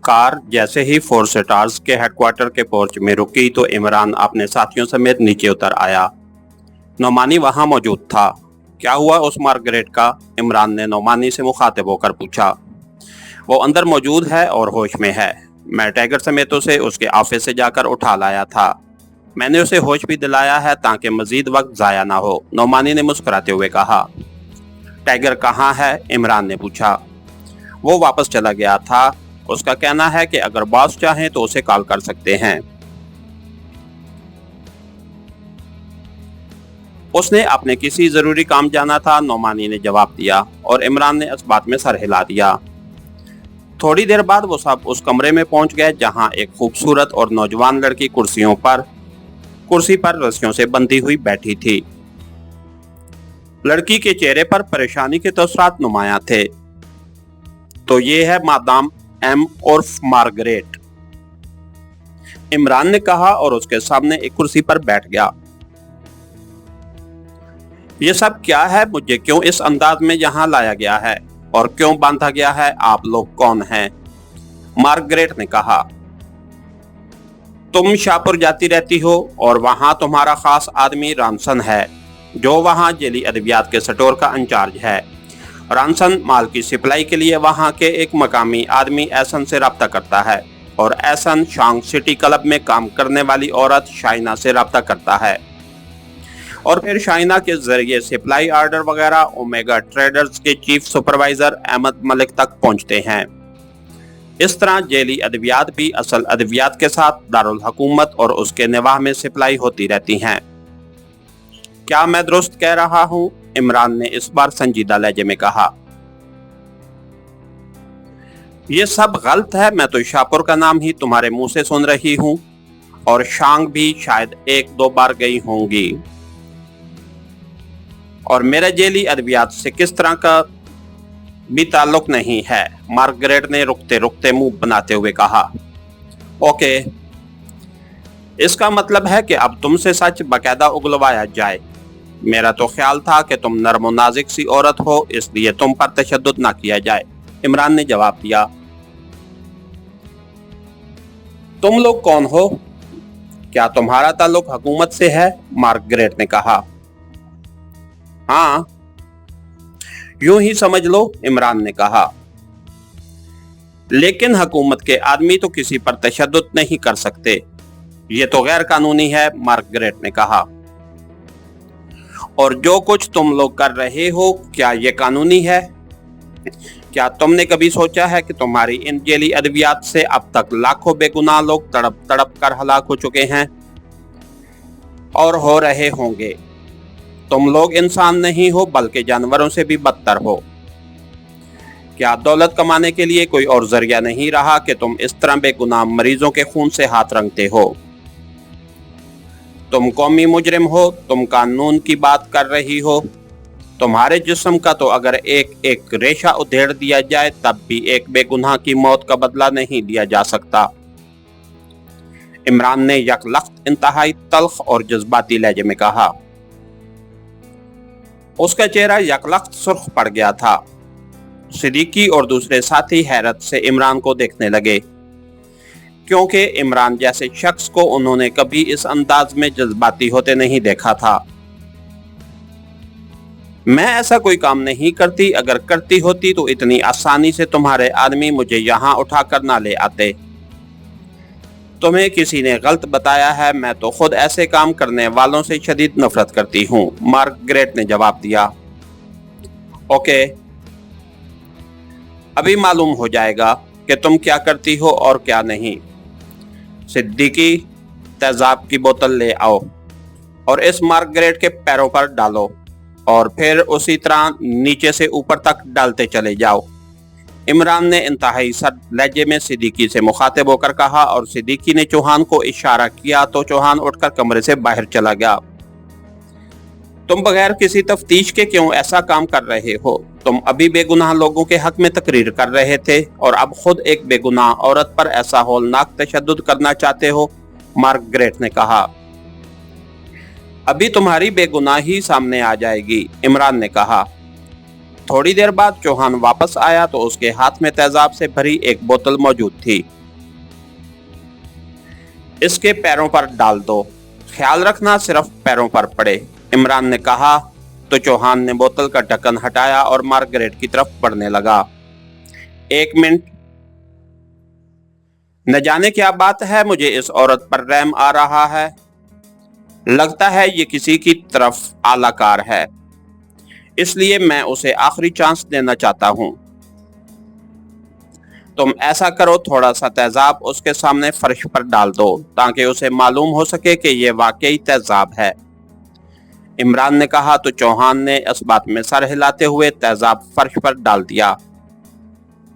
Car जैसे ही 4 stars के headquarter के पोर्च में रुकी तो इमरान अपने साथियों समेत नीचे उतर आया। नौमानी वहां मौजूद था। क्या हुआ उस मार्गरेट का? इमरान ने नौमानी से मुखातिब होकर पूछा। वो अंदर मौजूद है और होश में है। मैं टाइगर समेत उसे उसके ऑफिस से जाकर उठा लाया था। मैंने उसे होश भी दिलाया है ताकि मजीद वक्त जाया ना हो, नौमानी ने मुस्कुराते हुए कहा। टाइगर कहाँ है? इमरान ने पूछा। वो वापस चला गया था। उसका कहना है कि अगर बॉस चाहें तो उसे कॉल कर सकते हैं। उसने अपने किसी जरूरी काम जाना था, नौमानी ने जवाब दिया और इमरान ने इस बात में सर हिला दिया। थोड़ी देर बाद वो सब उस कमरे में पहुंच गए जहां एक खूबसूरत और नौजवान लड़की कुर्सी पर रस्सियों से बंधी हुई बैठी थी। लड़की के चेहरे पर परेशानी के तसरात नुमायां थे। तो ये है मादाम एम उर्फ मार्गरेट, इमरान ने कहा और उसके सामने एक कुर्सी पर बैठ गया। ये सब क्या है? मुझे क्यों इस अंदाज में यहाँ लाया गया है और क्यों बांधा गया है? आप लोग कौन हैं? मार्गरेट ने कहा। तुम शाहपुर जाती रहती हो और वहां तुम्हारा खास आदमी रॉनसन है जो वहां जेली अद्वियात के स्टोर का इंचार्ज है। रॉनसन माल की सप्लाई के लिए वहां के एक मकामी आदमी एहसन से रब्ता करता है और एहसन शांग सिटी क्लब में काम करने वाली औरत शाइना से रब्ता करता है और फिर शाइना के जरिए सप्लाई ऑर्डर वगैरह ओमेगा ट्रेडर्स के चीफ सुपरवाइजर अहमद मलिक तक पहुंचते हैं। इस तरह जेली अद्वियात भी असल अद्वियात के साथ दारुल हुकूमत और उसके निवाह में सप्लाई होती रहती हैं। क्या मैं दुरुस्त कह रहा हूं? इमरान ने इस बार संजीदा लहजे में कहा। यह सब गलत है। मैं तो शाहपुर का नाम ही तुम्हारे मुंह से सुन रही हूं और शांग भी शायद 1-2 बार गई होंगी और मेरा जेली अद्वियात से किस तरह का भी ताल्लुक नहीं है, मार्गरेट ने रुकते रुकते मुंह बनाते हुए कहा। ओके, इसका मतलब है कि अब तुमसे सच बकायदा उगलवाया जाए। मेरा तो ख्याल था कि तुम नरम और नाजुक सी औरत हो, इसलिए तुम पर तशद्दुद ना किया जाए, इमरान ने जवाब दिया। तुम लोग कौन हो? क्या तुम्हारा ताल्लुक हुकूमत से है? मार्गरेट ने कहा। हाँ, यूं ही समझ लो, इमरान ने कहा। लेकिन हुकूमत के आदमी तो किसी पर तशद्दुद नहीं कर सकते, ये तो गैर कानूनी है, मार्गरेट ने कहा। और जो कुछ तुम लोग कर रहे हो, क्या ये कानूनी है? क्या तुमने कभी सोचा है कि तुम्हारी इन जेली अद्वियात से अब तक लाखों बेगुनाह लोग तड़प तड़प कर हलाक हो चुके हैं और हो रहे होंगे। तुम लोग इंसान नहीं हो बल्कि जानवरों से भी बदतर हो। क्या दौलत कमाने के लिए कोई और जरिया नहीं रहा कि तुम इस तरह बेगुनाह मरीजों के खून से हाथ रंगते हो? तुम कौमी मुजरिम हो, तुम कानून की बात कर रही हो। तुम्हारे जिस्म का तो अगर एक एक रेशा उधेड़ दिया जाए तब भी एक बेगुनाह की मौत का बदला नहीं लिया जा सकता, इमरान ने यकलख्त इंतहाई तल्ख और जज्बाती लहजे में कहा। उसका चेहरा यकलख्त सुर्ख पड़ गया था। सिद्दीकी और दूसरे साथी हैरत से इमरान को देखने लगे क्योंकि इमरान जैसे शख्स को उन्होंने कभी इस अंदाज में जज्बाती होते नहीं देखा था। मैं ऐसा कोई काम नहीं करती, अगर करती होती तो इतनी आसानी से तुम्हारे आदमी मुझे यहाँ उठाकर ना ले आते। तुम्हें किसी ने गलत बताया है, मैं तो खुद ऐसे काम करने वालों से शदीद नफरत करती हूँ, मार्गरेट ने जवाब दिया। ओके, अभी मालूम हो जाएगा कि तुम क्या करती हो और क्या नहीं। सिद्दीकी, तेजाब की बोतल ले आओ और इस मार्गरेट के पैरों पर डालो और फिर उसी तरह नीचे से ऊपर तक डालते चले जाओ, इमरान ने इंतहाई सर्द लहजे में सिद्दीकी से मुखातिब होकर कहा और सिद्दीकी ने चौहान को इशारा किया तो चौहान उठकर कमरे से बाहर चला गया। तुम बगैर किसी तफ्तीश के क्यों ऐसा काम कर रहे हो? तुम अभी बेगुनाह लोगों के हक में तकरीर कर रहे थे और अब खुद एक बेगुनाह औरत पर ऐसा हौलनाक तशद्दुद करना चाहते हो, मार्गरेट ने कहा। अभी तुम्हारी बेगुनाही सामने आ जाएगी, इमरान ने कहा। थोड़ी देर बाद चौहान वापस आया तो उसके हाथ में तेजाब से भरी एक बोतल मौजूद थी। اس کے پیروں پر ڈال دو، خیال رکھنا صرف پیروں پر پڑے، عمران نے کہا تو چوہان نے بوتل کا ڈھکن ہٹایا اور مارگریٹ کی طرف بڑھنے لگا۔ 1 منٹ، نہ جانے کیا بات ہے، مجھے اس عورت پر رحم آ رہا ہے، لگتا ہے یہ کسی کی طرف اعلی کار ہے، اس لیے میں اسے آخری چانس دینا چاہتا ہوں۔ تم ایسا کرو، تھوڑا سا تیزاب اس کے سامنے فرش پر ڈال دو تاکہ اسے معلوم ہو سکے کہ یہ واقعی تیزاب ہے، عمران نے کہا تو چوہان نے اس بات میں سر ہلاتے ہوئے تیزاب فرش پر ڈال دیا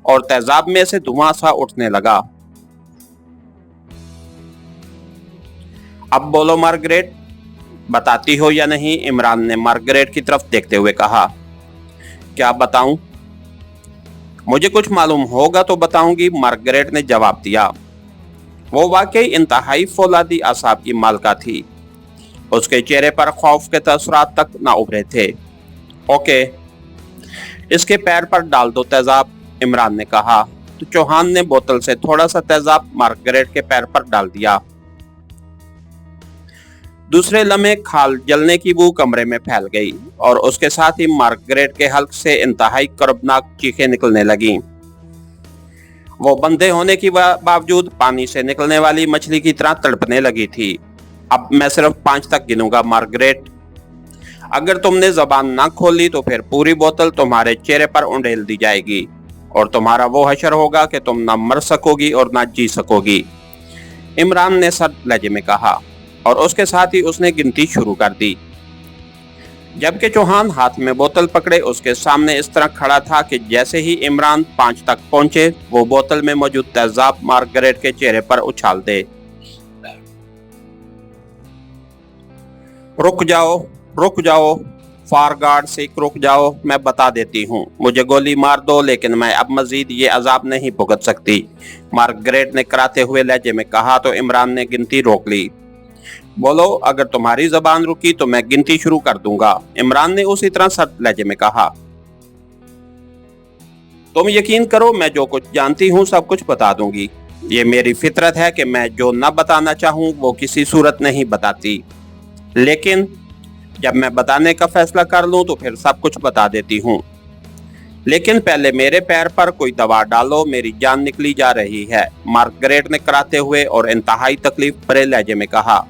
اور تیزاب میں سے دھواں سا اٹھنے لگا۔ اب بولو مارگریٹ، بتاتی ہو یا نہیں؟ عمران نے مارگریٹ کی طرف دیکھتے ہوئے کہا۔ کیا بتاؤں؟ مجھے کچھ معلوم ہوگا تو بتاؤں گی، مارگریٹ نے جواب دیا۔ وہ واقعی انتہائی فولادی اعصاب کی مالکہ تھی، اس کے چہرے پر خوف کے تاثرات تک نہ ابھرے تھے۔ اوکے، اس کے پیر پر ڈال دو تیزاب، عمران نے کہا تو چوہان نے بوتل سے تھوڑا سا تیزاب مارگریٹ کے پیر پر ڈال دیا۔ دوسرے لمحے کھال جلنے کی بو کمرے میں پھیل گئی اور اس کے ساتھ ہی مارگریٹ کے حلق سے انتہائی کربناک چیخیں نکلنے لگیں۔ وہ بندھے ہونے کے باوجود پانی سے نکلنے والی مچھلی کی طرح تڑپنے لگی تھی۔ اب میں صرف 5 تک گنوں گا مارگریٹ، اگر تم نے زبان نہ کھولی تو پھر پوری بوتل تمہارے چہرے پر انڈیل دی جائے گی اور تمہارا وہ حشر ہوگا کہ تم نہ مر سکو گی اور نہ جی سکو گی، عمران نے سرد لہجے میں کہا، اور اس کے ساتھ ہی اس نے گنتی شروع کر دی، جبکہ چوہان ہاتھ میں بوتل پکڑے اس کے سامنے اس طرح کھڑا تھا کہ جیسے ہی عمران 5 تک پہنچے وہ بوتل میں موجود تیزاب مارگریٹ کے چہرے پر اچھال دے۔ رک جاؤ، فارگارڈ سیک، رک جاؤ، میں بتا دیتی ہوں، مجھے گولی مار دو لیکن میں اب مزید یہ عذاب نہیں بھگت سکتی، مارگریٹ نے کراتے ہوئے لہجے میں کہا تو عمران نے گنتی روک لی۔ بولو، اگر تمہاری زبان رکی تو میں گنتی شروع کر دوں گا، عمران نے اسی طرح سرد لہجے میں کہا۔ تم یقین کرو، میں جو کچھ جانتی ہوں سب کچھ بتا دوں گی، یہ میری فطرت ہے کہ میں جو نہ بتانا چاہوں وہ کسی صورت نہیں بتاتی، لیکن جب میں بتانے کا فیصلہ کر لوں تو پھر سب کچھ بتا دیتی ہوں، لیکن پہلے میرے پیر پر کوئی دوا ڈالو، میری جان نکلی جا رہی ہے، مارگریٹ نے کراتے ہوئے اور انتہائی تکلیف بھرے لہجے میں کہا۔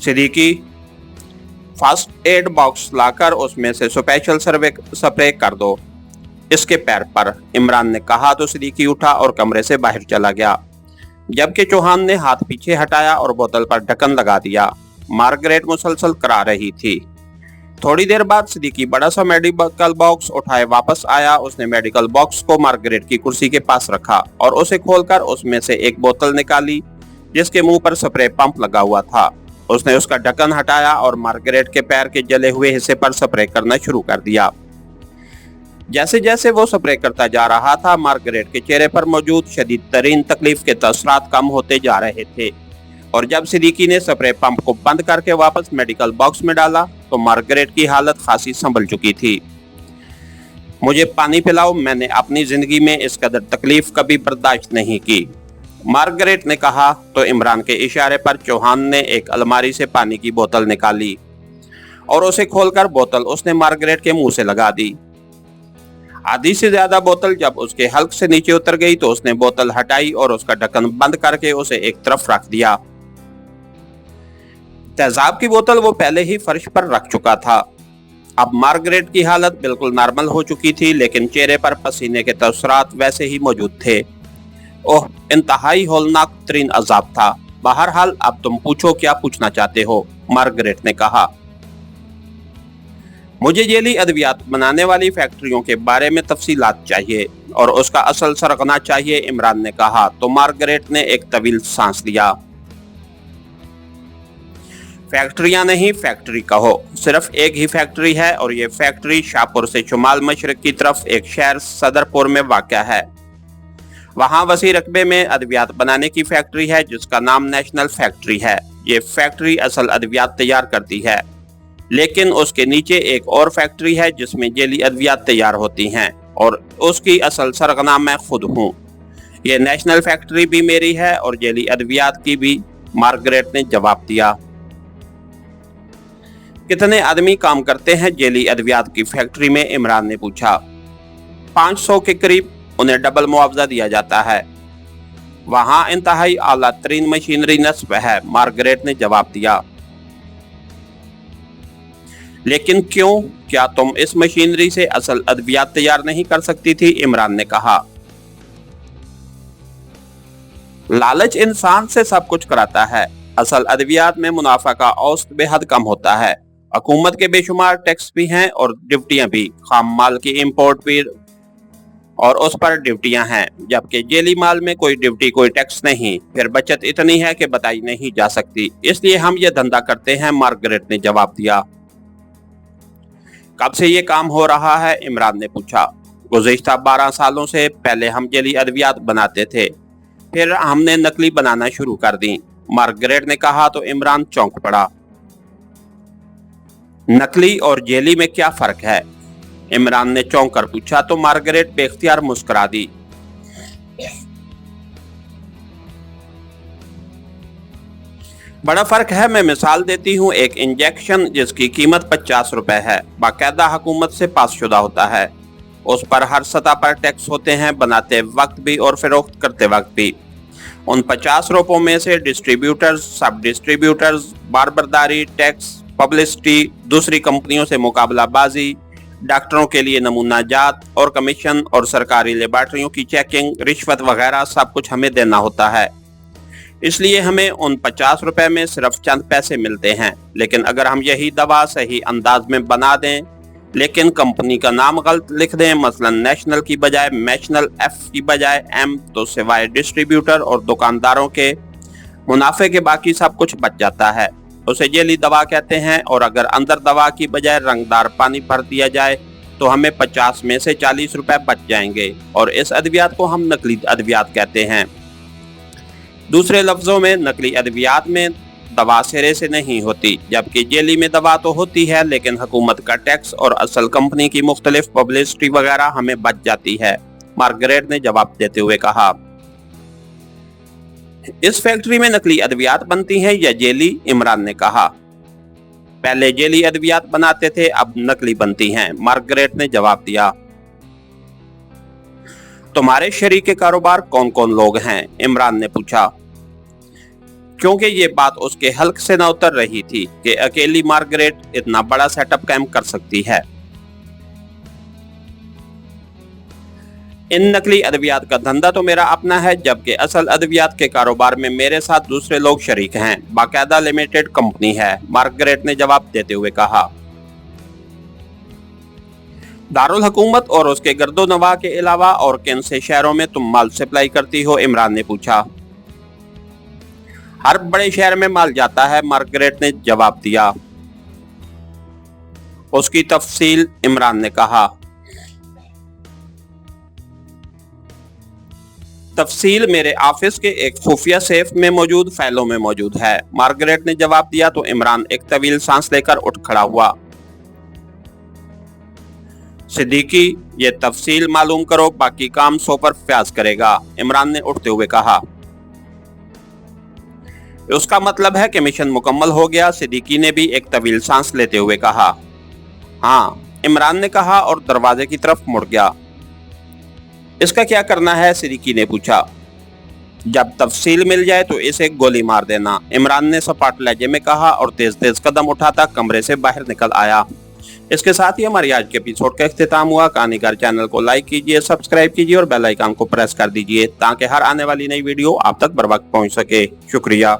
صدیقی، فرسٹ ایڈ باکس لا کر اس میں سے اسپیشل سپرے کر دو اس کے پیر پر، عمران نے کہا تو صدیقی اٹھا اور کمرے سے باہر چلا گیا، جبکہ چوہان نے ہاتھ پیچھے ہٹایا اور بوتل پر ڈھکن لگا دیا۔ مارگریٹ مسلسل کرا رہی تھی۔ تھوڑی دیر بعد صدیقی بڑا سا میڈیکل باکس اٹھائے واپس آیا، اس نے میڈیکل باکس کو مارگریٹ کی کرسی کے پاس رکھا اور اسے کھول کر اس میں سے ایک بوتل نکالی جس کے منہ پر سپرے پمپ لگا ہوا تھا۔ اس نے اس کا ڈھکن ہٹایا اور مارگریٹ کے پیر کے جلے ہوئے حصے پر سپرے کرنا شروع کر دیا۔ جیسے جیسے وہ سپرے کرتا جا رہا تھا، مارگریٹ کے چہرے پر موجود شدید ترین تکلیف کے تاثرات کم ہوتے جا رہے تھے، اور جب صدیقی نے سپرے پمپ کو بند کر کے واپس میڈیکل باکس میں ڈالا تو مارگریٹ کی حالت خاصی سنبھل چکی تھی۔ مجھے پانی پلاؤ، میں نے اپنی زندگی میں اس قدر تکلیف کبھی برداشت نہیں کی، مارگریٹ نے کہا تو عمران کے اشارے پر چوہان نے ایک الماری سے پانی کی بوتل نکالی اور اسے کھول کر بوتل اس نے مارگریٹ کے منہ سے لگا دی۔ آدھی سے زیادہ بوتل جب اس کے حلق سے نیچے اتر گئی تو اس نے بوتل ہٹائی اور اس کا ڈھکن بند کر کے اسے ایک طرف رکھ دیا۔ تیزاب کی بوتل وہ پہلے ہی فرش پر رکھ چکا تھا۔ اب مارگریٹ کی حالت بالکل نارمل ہو چکی تھی، لیکن چہرے پر پسینے کے تاثرات ویسے ہی موجود تھے۔ اوہ، انتہائی ہولناک ترین عذاب تھا۔ بہرحال اب تم پوچھو کیا پوچھنا چاہتے ہو، مارگریٹ نے کہا۔ مجھے جیلی ادویات بنانے والی فیکٹریوں کے بارے میں تفصیلات چاہیے اور اس کا اصل سرغنہ چاہیے، عمران نے کہا تو مارگریٹ نے ایک طویل سانس لیا۔ فیکٹریاں نہیں، فیکٹری کہو، صرف ایک ہی فیکٹری ہے اور یہ فیکٹری شاہپور سے شمال مشرق کی طرف ایک شہر صدرپور میں واقع ہے۔ وہاں وسیع رقبے میں ادویات بنانے کی فیکٹری ہے جس کا نام نیشنل فیکٹری ہے۔ یہ فیکٹری اصل ادویات تیار کرتی ہے، لیکن اس کے نیچے ایک اور فیکٹری ہے جس میں جیلی ادویات تیار ہوتی ہیں اور اس کی اصل سرغنہ میں خود ہوں، ये नेशनल फैक्ट्री भी मेरी है और जेली अद्वियात की भी, मार्गरेट ने जवाब दिया। कितने आदमी काम करते हैं जेली अद्वियात की फैक्ट्री में, इमरान ने पूछा। 500 के करीब। उन्हें डबल मुआवजा दिया जाता है। वहां इंतहाई आला तरीन मशीनरी नस्ब है, मार्गरेट ने जवाब दिया। लेकिन क्यों? क्या तुम इस मशीनरी से असल अद्वियात तैयार नहीं कर सकती थी, इमरान ने कहा। लालच इंसान से सब कुछ कराता है। असल अद्वियात में मुनाफा का औसत बेहद कम होता है। हुकूमत के बेशुमार टैक्स भी हैं और ड्यूटियां भी, खाम माल की इंपोर्ट भी और उस पर ड्यूटियां हैं, जबकि जेली माल में कोई ड्यूटी कोई टैक्स नहीं। फिर बचत इतनी है कि बताई नहीं जा सकती, इसलिए हम ये धंधा करते हैं, मार्गरेट ने जवाब दिया। कब से ये काम हो रहा है, इमरान ने पूछा। गुज़िश्ता 12 सालों से। पहले हम जेली अद्वियात बनाते थे, फिर हमने नकली बनाना शुरू कर दी, मार्गरेट ने कहा तो इमरान चौंक पड़ा। नकली और जेली में क्या फर्क है, इमरान ने चौंक कर पूछा तो मार्गरेट बेख्तियार मुस्कुरा दी। बड़ा फर्क है, मैं मिसाल देती हूँ। एक इंजेक्शन जिसकी कीमत 50 रुपए है, बाकायदा हुकूमत से पासशुदा होता है। उस पर हर सतह पर टैक्स होते हैं, बनाते वक्त भी और फरोख्त करते वक्त भी। उन 50 रुपयों में से डिस्ट्रीब्यूटर्स, सब डिस्ट्रीब्यूटर्स, बारबरदारी, टैक्स, पब्लिसिटी, दूसरी कंपनियों से मुकाबलाबाजी, डॉक्टरों के लिए नमूना जात और कमीशन और सरकारी लेबॉर्टरियों की चेकिंग, रिश्वत वगैरह सब कुछ हमें देना होता है। इसलिए हमें उन 50 रुपए में सिर्फ चंद पैसे मिलते हैं। लेकिन अगर हम यही दवा सही अंदाज में बना दें, लेकिन कंपनी का नाम गलत लिख दें, मसलन नेशनल की बजाय मैशनल, एफ की बजाय एम, तो सिवाय डिस्ट्रीब्यूटर और दुकानदारों के मुनाफे के बाकी सब कुछ बच जाता है। उसे जेली दवा कहते हैं। और अगर अंदर दवा की बजाय रंगदार पानी भर दिया जाए तो हमें 50 में से 40 रुपए बच जाएंगे, और इस अद्वियात को हम नकली अद्वियात कहते हैं। दूसरे लफ्जों में, नकली अद्वियात में दवा सिरे से नहीं होती, जबकि जेली में दवा तो होती है, लेकिन हुकूमत का टैक्स और असल कंपनी की मुख्तलिफ पब्लिसिटी वगैरह हमें बच जाती है, मार्गरेट ने जवाब देते हुए कहा। इस फैक्ट्री में नकली अद्वियात बनती हैं या जेली, इमरान ने कहा। पहले जेली अद्वियात बनाते थे, अब नकली बनती हैं, मार्गरेट ने जवाब दिया। तुम्हारे शरीके कारोबार कौन कौन लोग हैं, इमरान ने पूछा, क्योंकि ये बात उसके हल्क से न उतर रही थी कि अकेली मार्गरेट इतना बड़ा सेटअप कायम कर सकती है। इन नकली अद्वियात का धंधा तो मेरा अपना है, जबकि असल अद्वियात के कारोबार में मेरे साथ दूसरे लोग शरीक हैं, बाकायदा लिमिटेड कंपनी है, मार्गरेट ने जवाब देते हुए कहा। दारुल हुकूमत और उसके गर्दो नवाह के अलावा और किन से शहरों में तुम माल सप्लाई करती हो, इमरान ने पूछा। हर बड़े शहर में माल जाता है, मार्गरेट ने जवाब दिया। उसकी तफसील, इमरान ने कहा। तफसील मेरे ऑफिस के एक खुफिया सेफ में मौजूद फाइलों में मौजूद है, मार्गरेट ने जवाब दिया तो इमरान एक तवील सांस लेकर उठ खड़ा हुआ। सिद्दीकी, ये तफसील मालूम करो, बाकी काम सौ पर फ्याज करेगा, इमरान ने उठते हुए कहा। उसका मतलब है कि मिशन मुकम्मल हो गया, सिद्दीकी ने भी एक तवील सांस लेते हुए कहा। हाँ, इमरान ने कहा और दरवाजे की तरफ मुड़ गया। इसका क्या करना है, सिद्दीकी ने पूछा। जब तफसील मिल जाए तो इसे गोली मार देना, इमरान ने सपाट लहजे में कहा और तेज तेज कदम उठाता कमरे से बाहर निकल आया। इसके साथ ही हमारी आज के एपिसोड का इख्तिताम हुआ। कहानीकार चैनल को लाइक कीजिए, सब्सक्राइब कीजिए और बेल आइकन को प्रेस कर दीजिए ताकि हर आने वाली नई वीडियो आप तक बर वक्त पहुंच सके। शुक्रिया।